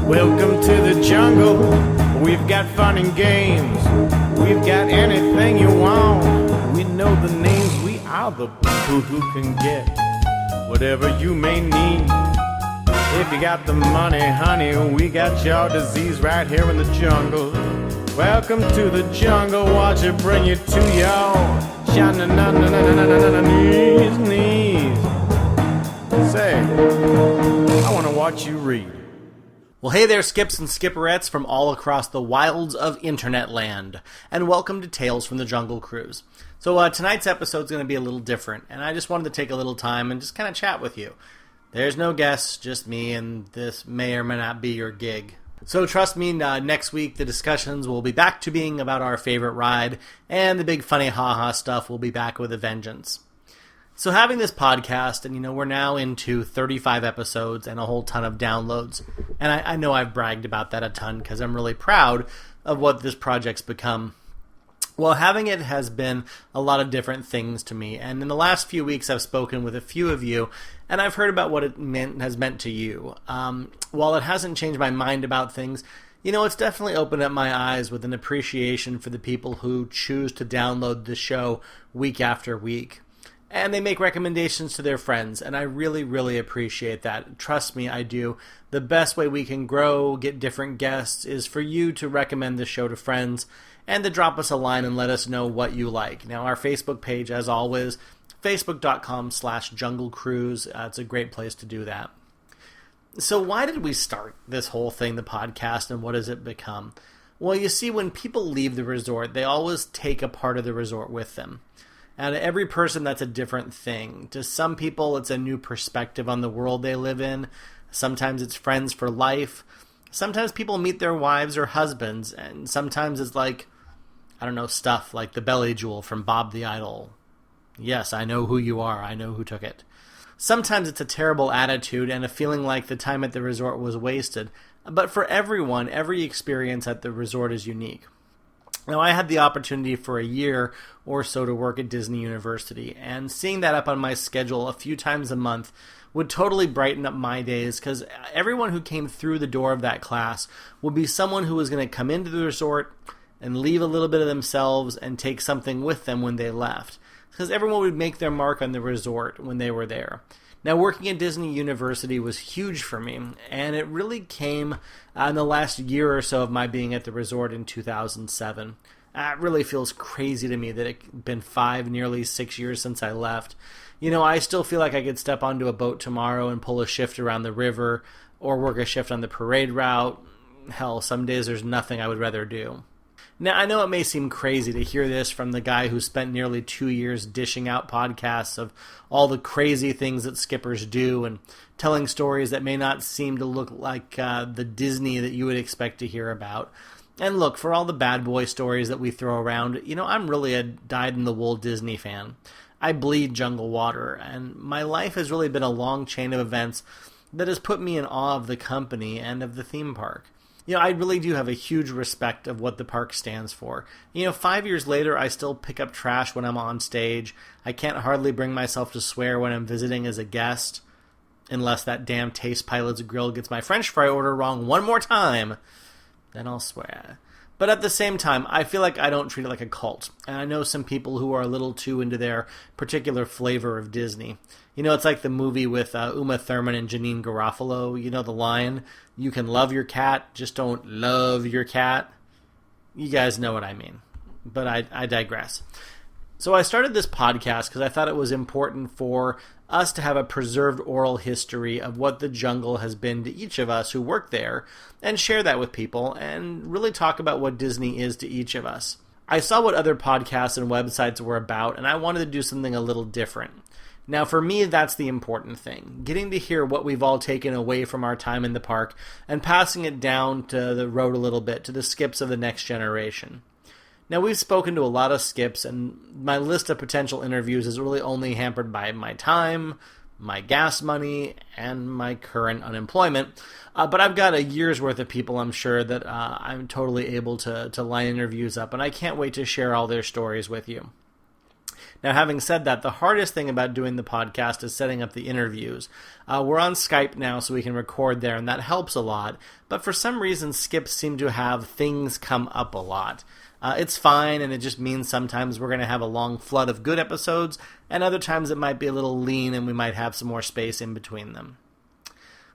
Welcome to the jungle. We've got fun and games. We've got anything you want. We know the names. We are the people who can get whatever you may need. If you got the money, honey, we got your disease right here in the jungle. Welcome to the jungle. Watch it bring you to your knees. Say, I want to watch you read. Well, hey there, Skips and Skipperettes from all across the wilds of internet land, and welcome to Tales from the Jungle Cruise. So tonight's episode is going to be a little different, and I just wanted to take a little time and just kind of chat with you. There's no guests, just me, and this may or may not be your gig. So trust me, next week the discussions will be back to being about our favorite ride, and the big funny ha-ha stuff will be back with a vengeance. So having this podcast, and we're now into 35 episodes and a whole ton of downloads, and I know I've bragged about that a ton because I'm really proud of what this project's become. Well, having it has been a lot of different things to me, and in the last few weeks I've spoken with a few of you, and I've heard about what it has meant to you. While it hasn't changed my mind about things, it's definitely opened up my eyes with an appreciation for the people who choose to download the show week after week. And they make recommendations to their friends, and I really, really appreciate that. Trust me, I do. The best way we can grow, get different guests, is for you to recommend the show to friends and to drop us a line and let us know what you like. Now, our Facebook page, as always, facebook.com/junglecruise. It's a great place to do that. So why did we start this whole thing, the podcast, and what has it become? Well, you see, when people leave the resort, they always take a part of the resort with them. And to every person, that's a different thing. To some people, it's a new perspective on the world they live in. Sometimes it's friends for life. Sometimes people meet their wives or husbands. And sometimes it's like, stuff like the belly jewel from Bob the Idol. Yes, I know who you are. I know who took it. Sometimes it's a terrible attitude and a feeling like the time at the resort was wasted. But for everyone, every experience at the resort is unique. Now, I had the opportunity for a year or so to work at Disney University, and seeing that up on my schedule a few times a month would totally brighten up my days, because everyone who came through the door of that class would be someone who was going to come into the resort and leave a little bit of themselves and take something with them when they left, because everyone would make their mark on the resort when they were there. Now, working at Disney University was huge for me, and it really came in the last year or so of my being at the resort in 2007. It really feels crazy to me that it's been nearly 6 years since I left. I still feel like I could step onto a boat tomorrow and pull a shift around the river or work a shift on the parade route. Hell, some days there's nothing I would rather do. Now, I know it may seem crazy to hear this from the guy who spent nearly 2 years dishing out podcasts of all the crazy things that skippers do and telling stories that may not seem to look like the Disney that you would expect to hear about. And look, for all the bad boy stories that we throw around, I'm really a dyed-in-the-wool Disney fan. I bleed jungle water, and my life has really been a long chain of events that has put me in awe of the company and of the theme park. I really do have a huge respect of what the park stands for. 5 years later, I still pick up trash when I'm on stage. I can't hardly bring myself to swear when I'm visiting as a guest, unless that damn Taste Pilot's grill gets my French fry order wrong one more time. Then I'll swear. But at the same time, I feel like I don't treat it like a cult. And I know some people who are a little too into their particular flavor of Disney. It's like the movie with Uma Thurman and Janine Garofalo. The line, you can love your cat, just don't love your cat. You guys know what I mean. But I digress. So I started this podcast because I thought it was important for us to have a preserved oral history of what the jungle has been to each of us who work there, and share that with people, and really talk about what Disney is to each of us. I saw what other podcasts and websites were about, and I wanted to do something a little different. Now, for me, that's the important thing. Getting to hear what we've all taken away from our time in the park, and passing it down to the road a little bit, to the skips of the next generation. Now, we've spoken to a lot of skips, and my list of potential interviews is really only hampered by my time, my gas money, and my current unemployment. But I've got a year's worth of people, I'm sure, that I'm totally able to line interviews up, and I can't wait to share all their stories with you. Now, having said that, the hardest thing about doing the podcast is setting up the interviews. We're on Skype now, so we can record there, and that helps a lot. But for some reason, skips seem to have things come up a lot. It's fine, and it just means sometimes we're going to have a long flood of good episodes, and other times it might be a little lean, and we might have some more space in between them.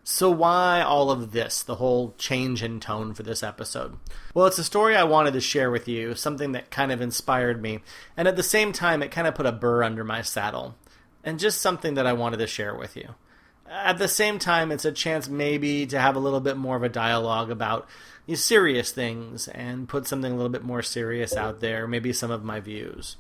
So why all of this, the whole change in tone for this episode? Well, it's a story I wanted to share with you, something that kind of inspired me, and at the same time, it kind of put a burr under my saddle, and just something that I wanted to share with you. At the same time, it's a chance maybe to have a little bit more of a dialogue about these serious things and put something a little bit more serious out there, maybe some of my views.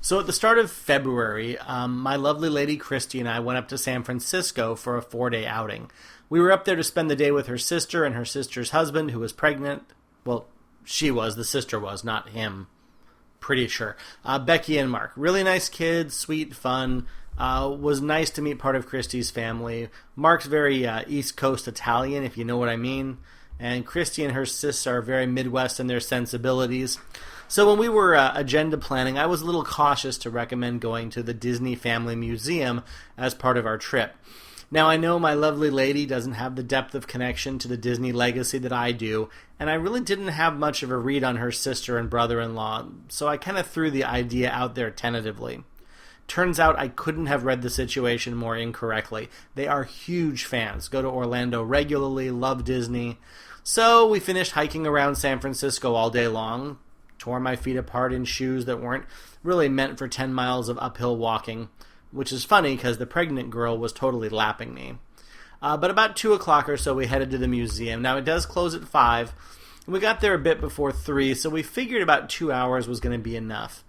So at the start of February, my lovely lady Christy and I went up to San Francisco for a 4-day outing. We were up there to spend the day with her sister and her sister's husband, who was pregnant. Well, she was. The sister was, not him. Pretty sure. Becky and Mark. Really nice kids, sweet, fun. Was nice to meet part of Christy's family. Mark's very East Coast Italian, if you know what I mean. And Christy and her sis are very Midwest in their sensibilities. So when we were agenda planning, I was a little cautious to recommend going to the Disney Family Museum as part of our trip. Now, I know my lovely lady doesn't have the depth of connection to the Disney legacy that I do, and I really didn't have much of a read on her sister and brother-in-law, so I kind of threw the idea out there tentatively. Turns out I couldn't have read the situation more incorrectly. They are huge fans, go to Orlando regularly, love Disney. So we finished hiking around San Francisco all day long, tore my feet apart in shoes that weren't really meant for 10 miles of uphill walking, which is funny because the pregnant girl was totally lapping me. But about 2 o'clock or so, we headed to the museum. Now, it does close at 5. We got there a bit before 3, so we figured about 2 hours was going to be enough.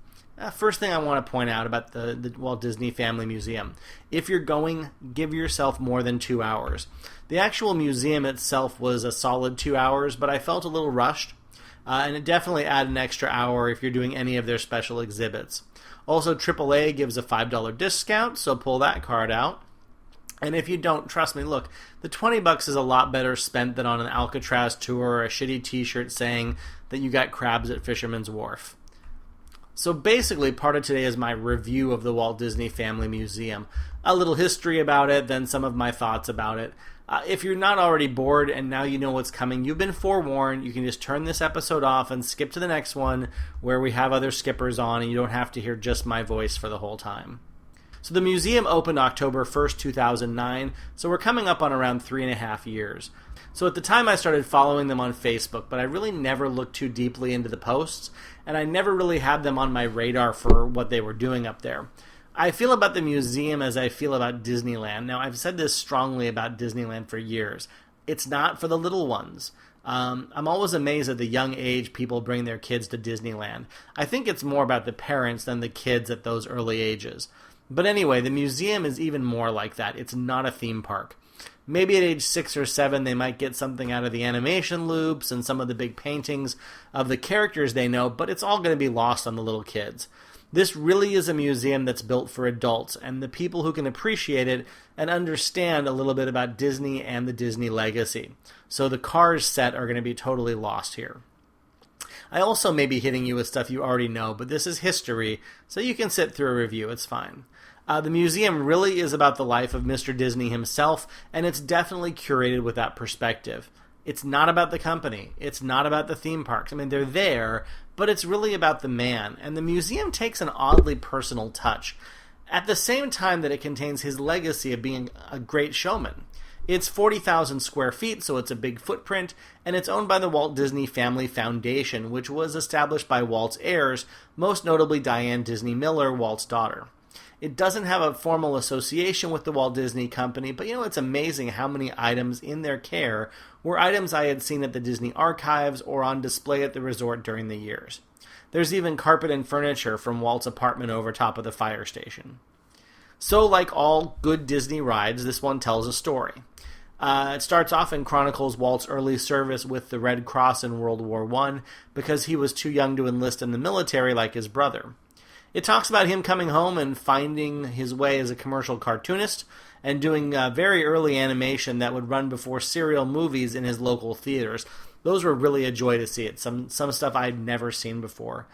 First thing I want to point out about the Walt Disney Family Museum. If you're going, give yourself more than 2 hours. The actual museum itself was a solid 2 hours, but I felt a little rushed. And it definitely add an extra hour if you're doing any of their special exhibits. Also, AAA gives a $5 discount, so pull that card out. And if you don't, trust me, look, the $20 is a lot better spent than on an Alcatraz tour or a shitty t-shirt saying that you got crabs at Fisherman's Wharf. So basically, part of today is my review of the Walt Disney Family Museum. A little history about it, then some of my thoughts about it. If you're not already bored and now you know what's coming, you've been forewarned. You can just turn this episode off and skip to the next one where we have other skippers on and you don't have to hear just my voice for the whole time. So the museum opened October 1st, 2009, so we're coming up on around 3.5 years. So at the time I started following them on Facebook, but I really never looked too deeply into the posts, and I never really had them on my radar for what they were doing up there. I feel about the museum as I feel about Disneyland. Now, I've said this strongly about Disneyland for years. It's not for the little ones. I'm always amazed at the young age people bring their kids to Disneyland. I think it's more about the parents than the kids at those early ages. But anyway, the museum is even more like that. It's not a theme park. Maybe at age 6 or 7 they might get something out of the animation loops and some of the big paintings of the characters they know, but it's all going to be lost on the little kids. This really is a museum that's built for adults and the people who can appreciate it and understand a little bit about Disney and the Disney legacy. So the Cars set are going to be totally lost here. I also may be hitting you with stuff you already know, but this is history, so you can sit through a review. It's fine. The museum really is about the life of Mr. Disney himself, and it's definitely curated with that perspective. It's not about the company. It's not about the theme parks. I mean, they're there, but it's really about the man. And the museum takes an oddly personal touch, at the same time that it contains his legacy of being a great showman. It's 40,000 square feet, so it's a big footprint, and it's owned by the Walt Disney Family Foundation, which was established by Walt's heirs, most notably Diane Disney Miller, Walt's daughter. It doesn't have a formal association with the Walt Disney Company, but it's amazing how many items in their care were items I had seen at the Disney archives or on display at the resort during the years. There's even carpet and furniture from Walt's apartment over top of the fire station. So, like all good Disney rides, this one tells a story. It starts off and chronicles Walt's early service with the Red Cross in World War I because he was too young to enlist in the military like his brother. It talks about him coming home and finding his way as a commercial cartoonist and doing very early animation that would run before serial movies in his local theaters. Those were really a joy to see it. Some stuff I'd never seen before.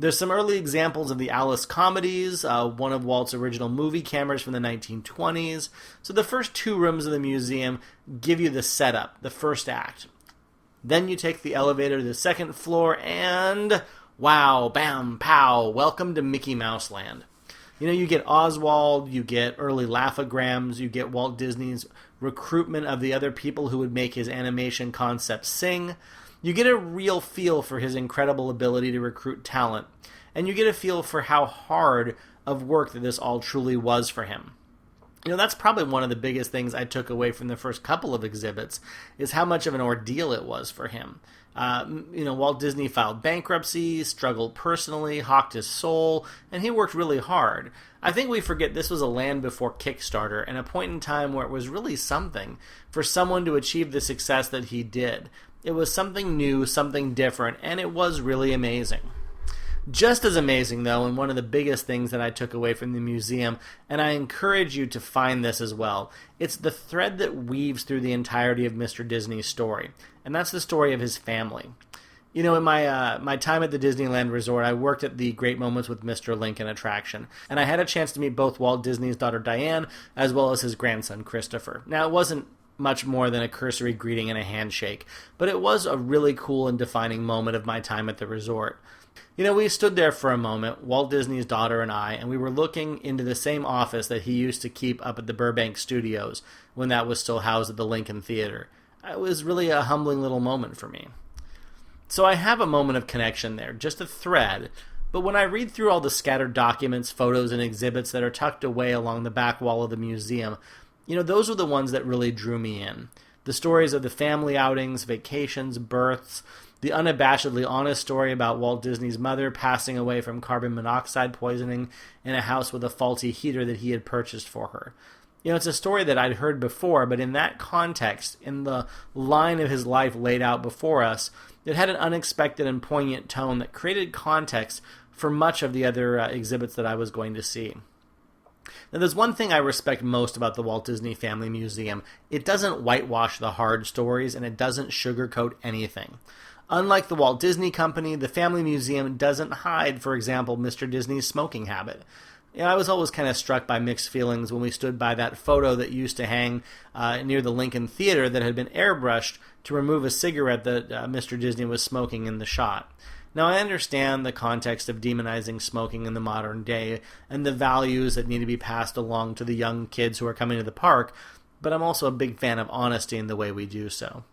There's some early examples of the Alice comedies, one of Walt's original movie cameras from the 1920s. So the first 2 rooms of the museum give you the setup, the first act. Then you take the elevator to the 2nd floor and wow, bam, pow, welcome to Mickey Mouse Land. You get Oswald, you get early laughograms, you get Walt Disney's recruitment of the other people who would make his animation concept sing. You get a real feel for his incredible ability to recruit talent, and you get a feel for how hard of work that this all truly was for him. That's probably one of the biggest things I took away from the first couple of exhibits, is how much of an ordeal it was for him. Walt Disney filed bankruptcy, struggled personally, hawked his soul, and he worked really hard. I think we forget this was a land before Kickstarter, and a point in time where it was really something for someone to achieve the success that he did. It was something new, something different, and it was really amazing. Just as amazing, though, and one of the biggest things that I took away from the museum, and I encourage you to find this as well, it's the thread that weaves through the entirety of Mr. Disney's story, and that's the story of his family. In my time at the Disneyland Resort, I worked at the Great Moments with Mr. Lincoln attraction, and I had a chance to meet both Walt Disney's daughter Diane, as well as his grandson Christopher. Now, it wasn't much more than a cursory greeting and a handshake, but it was a really cool and defining moment of my time at the resort. We stood there for a moment, Walt Disney's daughter and I, and we were looking into the same office that he used to keep up at the Burbank Studios when that was still housed at the Lincoln Theater. It was really a humbling little moment for me. So I have a moment of connection there, just a thread, but when I read through all the scattered documents, photos, and exhibits that are tucked away along the back wall of the museum, those were the ones that really drew me in. The stories of the family outings, vacations, births, the unabashedly honest story about Walt Disney's mother passing away from carbon monoxide poisoning in a house with a faulty heater that he had purchased for her. It's a story that I'd heard before, but in that context, in the line of his life laid out before us, it had an unexpected and poignant tone that created context for much of the other exhibits that I was going to see. Now, there's one thing I respect most about the Walt Disney Family Museum. It doesn't whitewash the hard stories, and it doesn't sugarcoat anything. Unlike the Walt Disney Company, the Family Museum doesn't hide, for example, Mr. Disney's smoking habit. I was always kind of struck by mixed feelings when we stood by that photo that used to hang near the Lincoln Theater that had been airbrushed to remove a cigarette that Mr. Disney was smoking in the shot. Now, I understand the context of demonizing smoking in the modern day and the values that need to be passed along to the young kids who are coming to the park, but I'm also a big fan of honesty in the way we do so.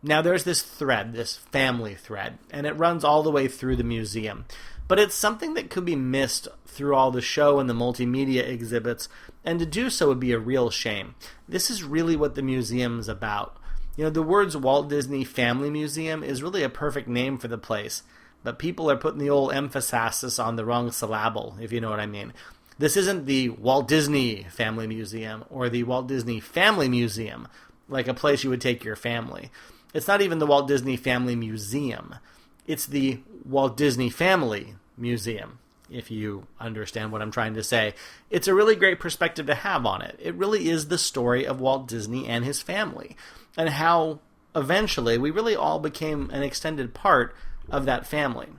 Now, there's this thread, this family thread, and it runs all the way through the museum. But it's something that could be missed through all the show and the multimedia exhibits, and to do so would be a real shame. This is really what the museum is about. The words Walt Disney Family Museum is really a perfect name for the place, but people are putting the old emphasis on the wrong syllable, if you know what I mean. This isn't the Walt Disney Family Museum or the Walt Disney Family Museum, like a place you would take your family. It's not even the Walt Disney Family Museum. It's the Walt Disney Family Museum, if you understand what I'm trying to say. It's a really great perspective to have on it. It really is the story of Walt Disney and his family, and how eventually we really all became an extended part of that family.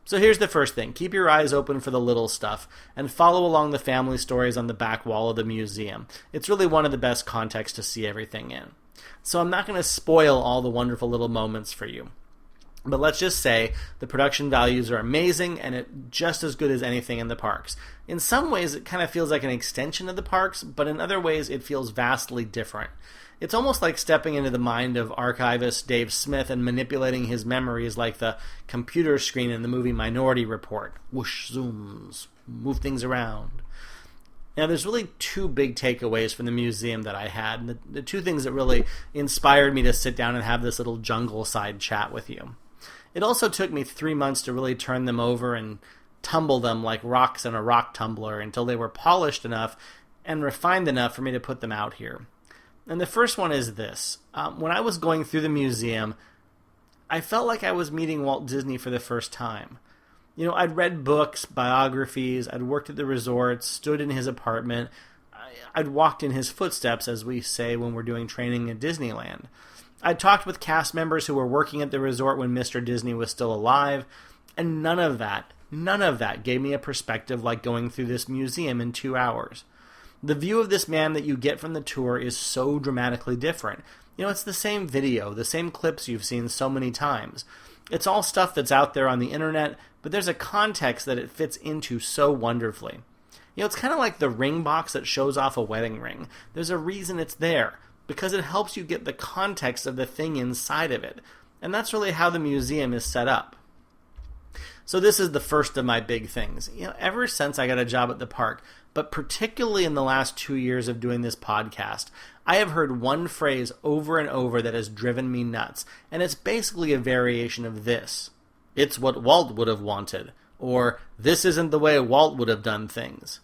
So here's the first thing. Keep your eyes open for the little stuff, and follow along the family stories on the back wall of the museum. It's really one of the best contexts to see everything in. So I'm not going to spoil all the wonderful little moments for you. But let's just say the production values are amazing and it's just as good as anything in the parks. In some ways, it kind of feels like an extension of the parks, but in other ways, it feels vastly different. It's almost like stepping into the mind of archivist Dave Smith and manipulating his memories like the computer screen in the movie Minority Report. Whoosh, zooms, move things around. Now, there's really 2 big takeaways from the museum that I had, and the 2 things that really inspired me to sit down and have this little jungle side chat with you. It also took me 3 months to really turn them over and tumble them like rocks in a rock tumbler until they were polished enough and refined enough for me to put them out here. And the first one is this. When I was going through the museum, I felt like I was meeting Walt Disney for the first time. I'd read books, biographies, I'd worked at the resort, stood in his apartment, I'd walked in his footsteps, as we say when we're doing training at Disneyland. I'd talked with cast members who were working at the resort when Mr. Disney was still alive. And none of that gave me a perspective like going through this museum in 2 hours. The view of this man that you get from the tour is so dramatically different. It's the same video, the same clips you've seen so many times. It's all stuff that's out there on the internet, but there's a context that it fits into so wonderfully. It's kind of like the ring box that shows off a wedding ring. There's a reason it's there, because it helps you get the context of the thing inside of it. And that's really how the museum is set up. So this is the first of my big things. Ever since I got a job at the park, but particularly in the last 2 years of doing this podcast, I have heard one phrase over and over that has driven me nuts, and it's basically a variation of this. It's what Walt would have wanted, or this isn't the way Walt would have done things.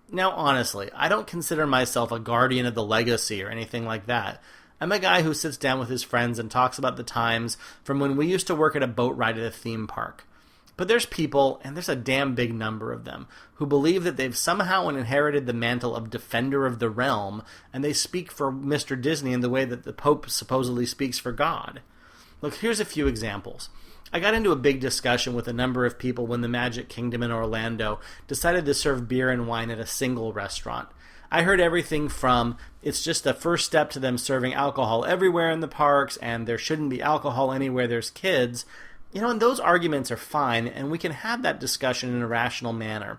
Now, honestly, I don't consider myself a guardian of the legacy or anything like that. I'm a guy who sits down with his friends and talks about the times from when we used to work at a boat ride at a theme park. But there's people, and there's a damn big number of them, who believe that they've somehow inherited the mantle of defender of the realm, and they speak for Mr. Disney in the way that the Pope supposedly speaks for God. Look, here's a few examples. I got into a big discussion with a number of people when the Magic Kingdom in Orlando decided to serve beer and wine at a single restaurant. I heard everything from, it's just a first step to them serving alcohol everywhere in the parks, and there shouldn't be alcohol anywhere there's kids. And those arguments are fine, and we can have that discussion in a rational manner.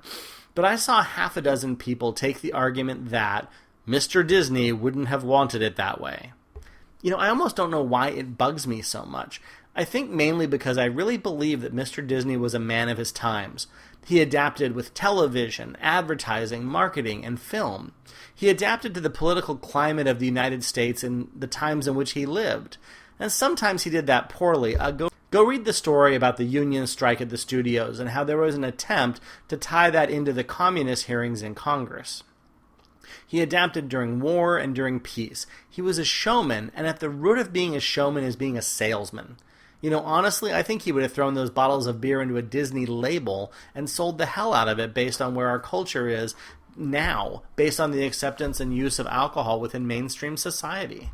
But I saw half a dozen people take the argument that Mr. Disney wouldn't have wanted it that way. I almost don't know why it bugs me so much. I think mainly because I really believe that Mr. Disney was a man of his times. He adapted with television, advertising, marketing, and film. He adapted to the political climate of the United States in the times in which he lived. And sometimes he did that poorly. Go read the story about the union strike at the studios and how there was an attempt to tie that into the communist hearings in Congress. He adapted during war and during peace. He was a showman, and at the root of being a showman is being a salesman. Honestly, I think he would have thrown those bottles of beer into a Disney label and sold the hell out of it based on where our culture is now, based on the acceptance and use of alcohol within mainstream society.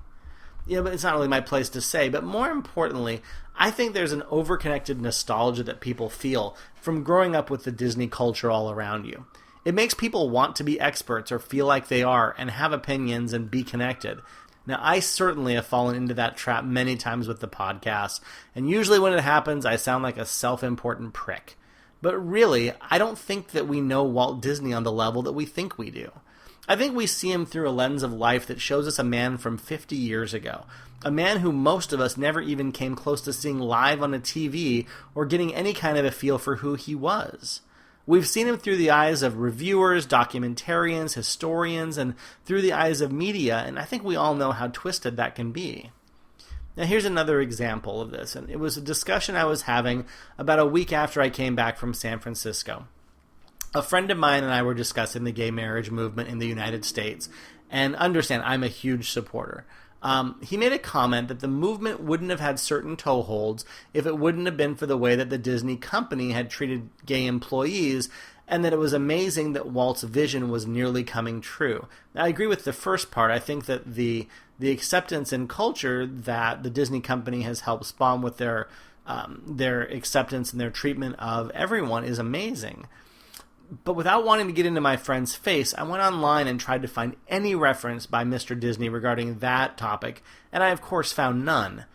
But it's not really my place to say. But more importantly, I think there's an overconnected nostalgia that people feel from growing up with the Disney culture all around you. It makes people want to be experts or feel like they are and have opinions and be connected. Now, I certainly have fallen into that trap many times with the podcast, and usually when it happens, I sound like a self-important prick. But really, I don't think that we know Walt Disney on the level that we think we do. I think we see him through a lens of life that shows us a man from 50 years ago. A man who most of us never even came close to seeing live on a TV or getting any kind of a feel for who he was. We've seen him through the eyes of reviewers, documentarians, historians, and through the eyes of media, and I think we all know how twisted that can be. Now here's another example of this, and it was a discussion I was having about a week after I came back from San Francisco. A friend of mine and I were discussing the gay marriage movement in the United States, and understand I'm a huge supporter. He made a comment that the movement wouldn't have had certain toeholds if it wouldn't have been for the way that the Disney company had treated gay employees, and that it was amazing that Walt's vision was nearly coming true. Now, I agree with the first part. I think that the acceptance and culture that the Disney company has helped spawn with their acceptance and their treatment of everyone is amazing. But without wanting to get into my friend's face, I went online and tried to find any reference by Mr. Disney regarding that topic, and I of course found none.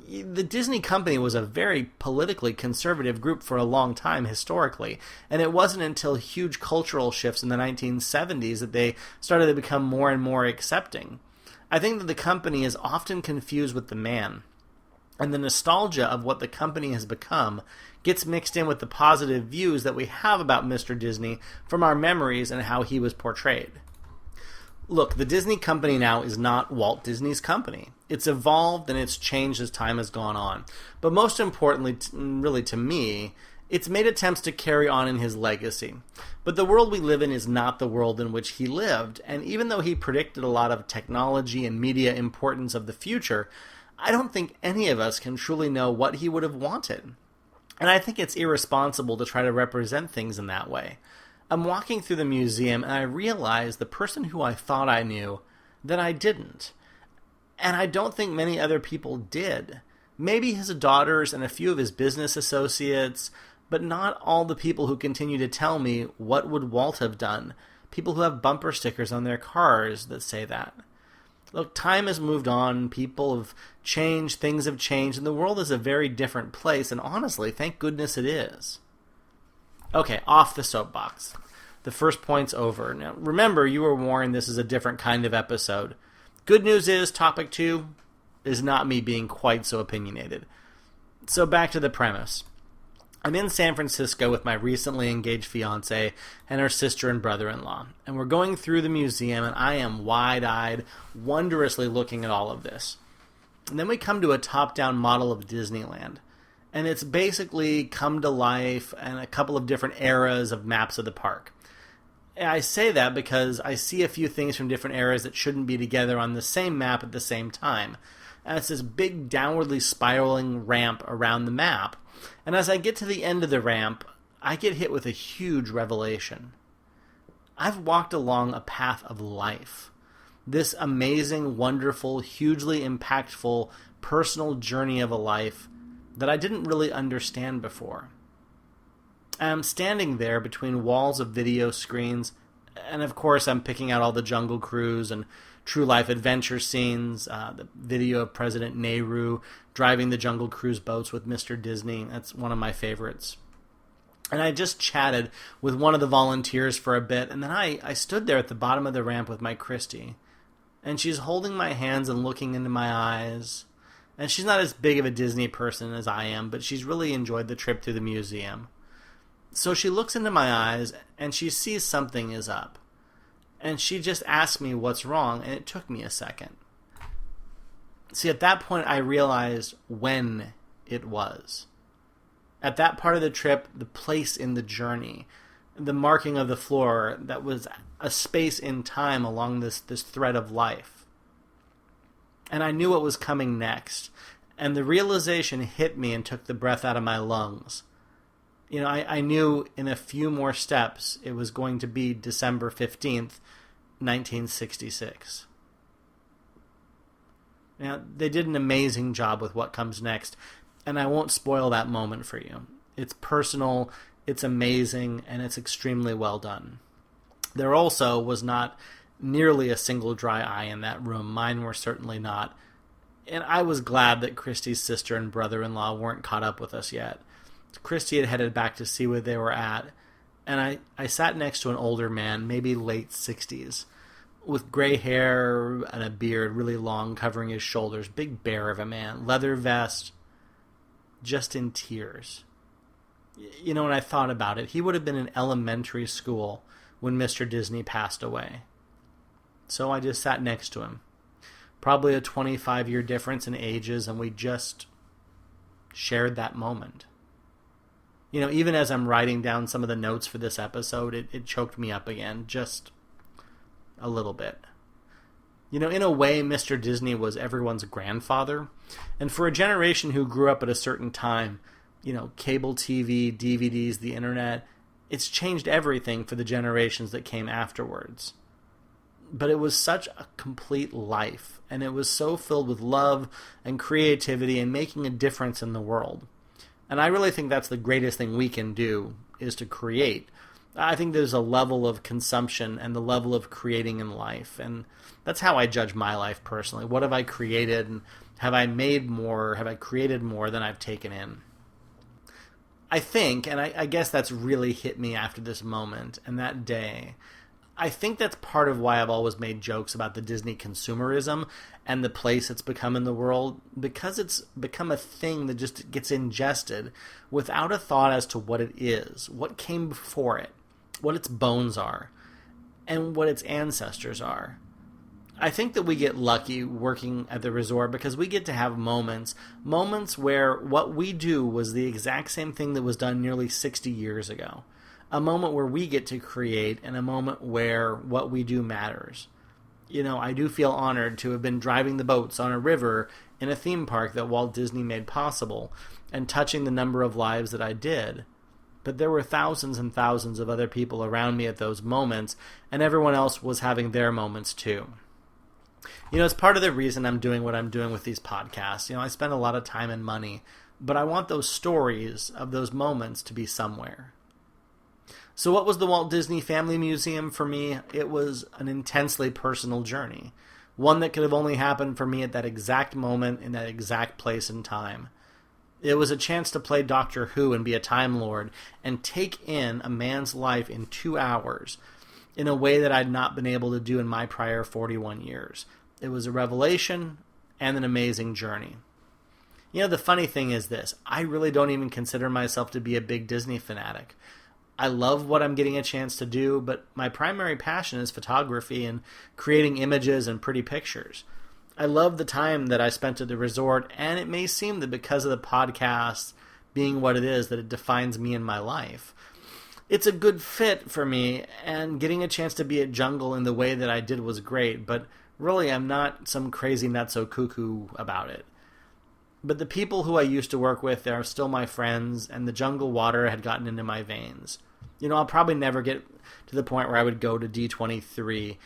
The Disney company was a very politically conservative group for a long time historically, and it wasn't until huge cultural shifts in the 1970s that they started to become more and more accepting. I think that the company is often confused with the man, and the nostalgia of what the company has become gets mixed in with the positive views that we have about Mr. Disney from our memories and how he was portrayed. Look, the Disney company now is not Walt Disney's company. It's evolved and it's changed as time has gone on. But most importantly, really to me, it's made attempts to carry on in his legacy. But the world we live in is not the world in which he lived, and even though he predicted a lot of technology and media importance of the future, I don't think any of us can truly know what he would have wanted. And I think it's irresponsible to try to represent things in that way. I'm walking through the museum and I realize the person who I thought I knew, that I didn't. And I don't think many other people did. Maybe his daughters and a few of his business associates, but not all the people who continue to tell me, what would Walt have done? People who have bumper stickers on their cars that say that. Look, time has moved on, people have changed, things have changed, and the world is a very different place, and honestly, thank goodness it is. Okay, off the soapbox. The first point's over. Now, remember, you were warned this is a different kind of episode. Good news is, topic 2 is not me being quite so opinionated. So back to the premise. I'm in San Francisco with my recently engaged fiancée and her sister and brother-in-law, and we're going through the museum, and I am wide-eyed, wondrously looking at all of this. And then we come to a top-down model of Disneyland, and it's basically come to life and a couple of different eras of maps of the park. And I say that because I see a few things from different eras that shouldn't be together on the same map at the same time. And it's this big downwardly spiraling ramp around the map. And as I get to the end of the ramp, I get hit with a huge revelation. I've walked along a path of life. This amazing, wonderful, hugely impactful, personal journey of a life that I didn't really understand before. I'm standing there between walls of video screens, and of course I'm picking out all the Jungle Cruise and true life adventure scenes, the video of President Nehru driving the Jungle Cruise boats with Mr. Disney. That's one of my favorites. And I just chatted with one of the volunteers for a bit, and then I stood there at the bottom of the ramp with my Christy, and she's holding my hands and looking into my eyes. And she's not as big of a Disney person as I am, but she's really enjoyed the trip through the museum. So she looks into my eyes, and she sees something is up. And she just asked me what's wrong, and it took me a second. See, at that point, I realized when it was. At that part of the trip, the place in the journey, the marking of the floor, that was a space in time along this thread of life. And I knew what was coming next. And the realization hit me and took the breath out of my lungs. You know, I knew in a few more steps it was going to be December 15th, 1966. Now, they did an amazing job with what comes next, and I won't spoil that moment for you. It's personal, it's amazing, and it's extremely well done. There also was not nearly a single dry eye in that room. Mine were certainly not. And I was glad that Christy's sister and brother-in-law weren't caught up with us yet. Christy had headed back to see where they were at, and I sat next to an older man, maybe late 60s, with gray hair and a beard really long covering his shoulders, big bear of a man, leather vest, just in tears. You know, when I thought about it, he would have been in elementary school when Mr. Disney passed away. So I just sat next to him. Probably a 25-year difference in ages, and we just shared that moment. You know, even as I'm writing down some of the notes for this episode, it choked me up again, just a little bit. You know, in a way, Mr. Disney was everyone's grandfather. And for a generation who grew up at a certain time, you know, cable TV, DVDs, the internet, it's changed everything for the generations that came afterwards. But it was such a complete life, and it was so filled with love and creativity and making a difference in the world. And I really think that's the greatest thing we can do, is to create. I think there's a level of consumption and the level of creating in life, and that's how I judge my life personally. What have I created, and have I made more, have I created more than I've taken in? I think, and I guess that's really hit me after this moment and that day, I think that's part of why I've always made jokes about the Disney consumerism and the place it's become in the world, because it's become a thing that just gets ingested without a thought as to what it is, what came before it, what its bones are, and what its ancestors are. I think that we get lucky working at the resort because we get to have moments where what we do was the exact same thing that was done nearly 60 years ago. A moment where we get to create, and a moment where what we do matters. You know, I do feel honored to have been driving the boats on a river in a theme park that Walt Disney made possible, and touching the number of lives that I did. But there were thousands and thousands of other people around me at those moments, and everyone else was having their moments too. You know, it's part of the reason I'm doing what I'm doing with these podcasts. You know, I spend a lot of time and money but I want those stories of those moments to be somewhere. So what was the Walt Disney Family Museum for me? It was an intensely personal journey, one that could have only happened for me at that exact moment in that exact place and time. It was a chance to play Doctor Who and be a Time Lord and take in a man's life in 2 hours in a way that I'd not been able to do in my prior 41 years. It was a revelation and an amazing journey. You know, the funny thing is this. I really don't even consider myself to be a big Disney fanatic. I love what I'm getting a chance to do, but my primary passion is photography and creating images and pretty pictures. I love the time that I spent at the resort, and it may seem that because of the podcast being what it is, that it defines me in my life. It's a good fit for me, and getting a chance to be at Jungle in the way that I did was great, but really I'm not some crazy nutso cuckoo about it. But the people who I used to work with, they are still my friends, and the jungle water had gotten into my veins. You know, I'll probably never get to the point where I would go to D23,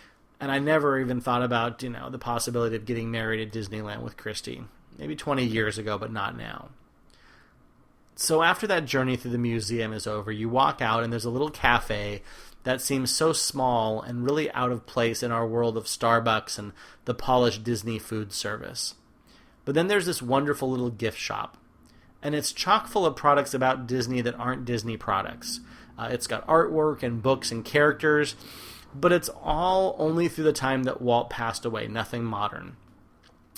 and I never even thought about, the possibility of getting married at Disneyland with Christy. Maybe 20 years ago, but not now. So after that journey through the museum is over, you walk out and there's a little cafe that seems so small and really out of place in our world of Starbucks and the polished Disney food service. But then there's this wonderful little gift shop, and it's chock full of products about Disney that aren't Disney products. It's got artwork and books and characters, but it's all only through the time that Walt passed away, nothing modern.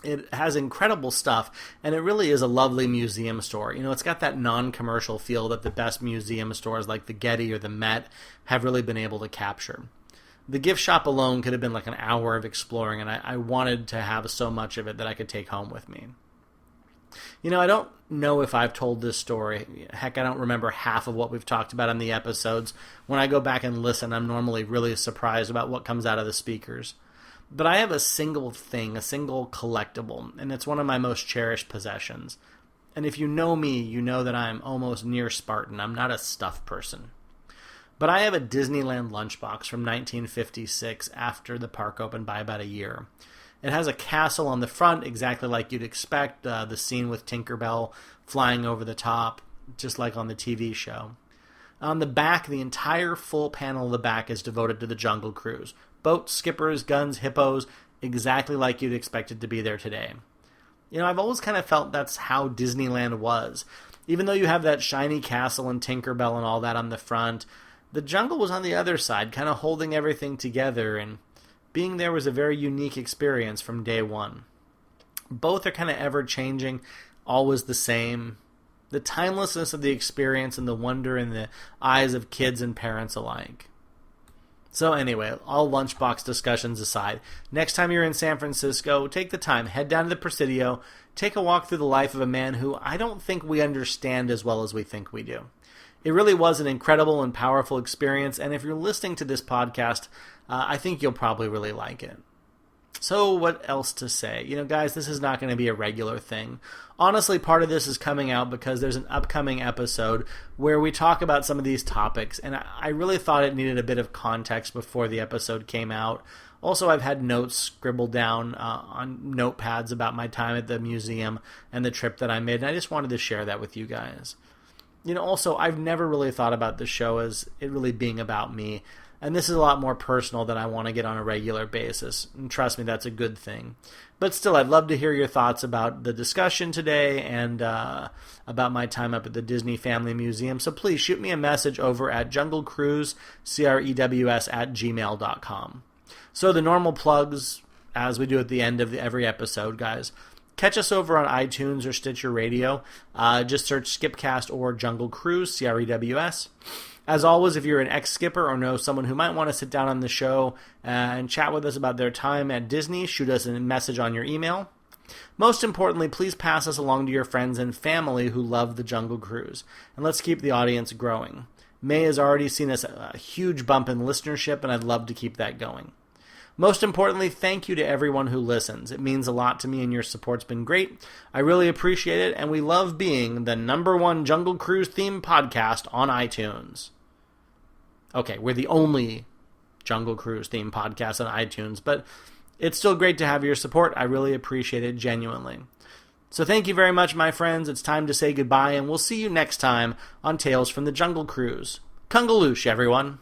It has incredible stuff, and it really is a lovely museum store. It's got that non-commercial feel that the best museum stores like the Getty or the Met have really been able to capture. The gift shop alone could have been like an hour of exploring, and I wanted to have so much of it that I could take home with me. I don't know if I've told this story. Heck, I don't remember half of what we've talked about in the episodes. When I go back and listen, I'm normally really surprised about what comes out of the speakers. But I have a single thing, a single collectible, and it's one of my most cherished possessions. And if you know me, you know that I'm almost near Spartan. I'm not a stuff person. But I have a Disneyland lunchbox from 1956 after the park opened by about a year. It has a castle on the front, exactly like you'd expect, the scene with Tinkerbell flying over the top, just like on the TV show. On the back, the entire full panel of the back is devoted to the Jungle Cruise. Boats, skippers, guns, hippos, exactly like you'd expect it to be there today. I've always kind of felt that's how Disneyland was. Even though you have that shiny castle and Tinkerbell and all that on the front, the jungle was on the other side, kind of holding everything together, and being there was a very unique experience from day one. Both are kind of ever-changing, always the same. The timelessness of the experience and the wonder in the eyes of kids and parents alike. So anyway, all lunchbox discussions aside, next time you're in San Francisco, take the time, head down to the Presidio, take a walk through the life of a man who I don't think we understand as well as we think we do. It really was an incredible and powerful experience, and if you're listening to this podcast, I think you'll probably really like it. So what else to say? Guys, this is not going to be a regular thing. Honestly, part of this is coming out because there's an upcoming episode where we talk about some of these topics, and I really thought it needed a bit of context before the episode came out. Also, I've had notes scribbled down on notepads about my time at the museum and the trip that I made, and I just wanted to share that with you guys. Also, I've never really thought about the show as it really being about me. And this is a lot more personal than I want to get on a regular basis. And trust me, that's a good thing. But still, I'd love to hear your thoughts about the discussion today and about my time up at the Disney Family Museum. So please shoot me a message over at junglecruise@gmail.com. So the normal plugs, as we do at the end of every episode, guys. Catch us over on iTunes or Stitcher Radio. Just search Skipcast or Jungle Cruise, CREWS. As always, if you're an ex-skipper or know someone who might want to sit down on the show and chat with us about their time at Disney, shoot us a message on your email. Most importantly, please pass us along to your friends and family who love the Jungle Cruise. And let's keep the audience growing. May has already seen us a huge bump in listenership, and I'd love to keep that going. Most importantly, thank you to everyone who listens. It means a lot to me, and your support's been great. I really appreciate it, and we love being the #1 Jungle Cruise themed podcast on iTunes. Okay, we're the only Jungle Cruise themed podcast on iTunes, but it's still great to have your support. I really appreciate it genuinely. So thank you very much, my friends. It's time to say goodbye, and we'll see you next time on Tales from the Jungle Cruise. Kungaloosh, everyone.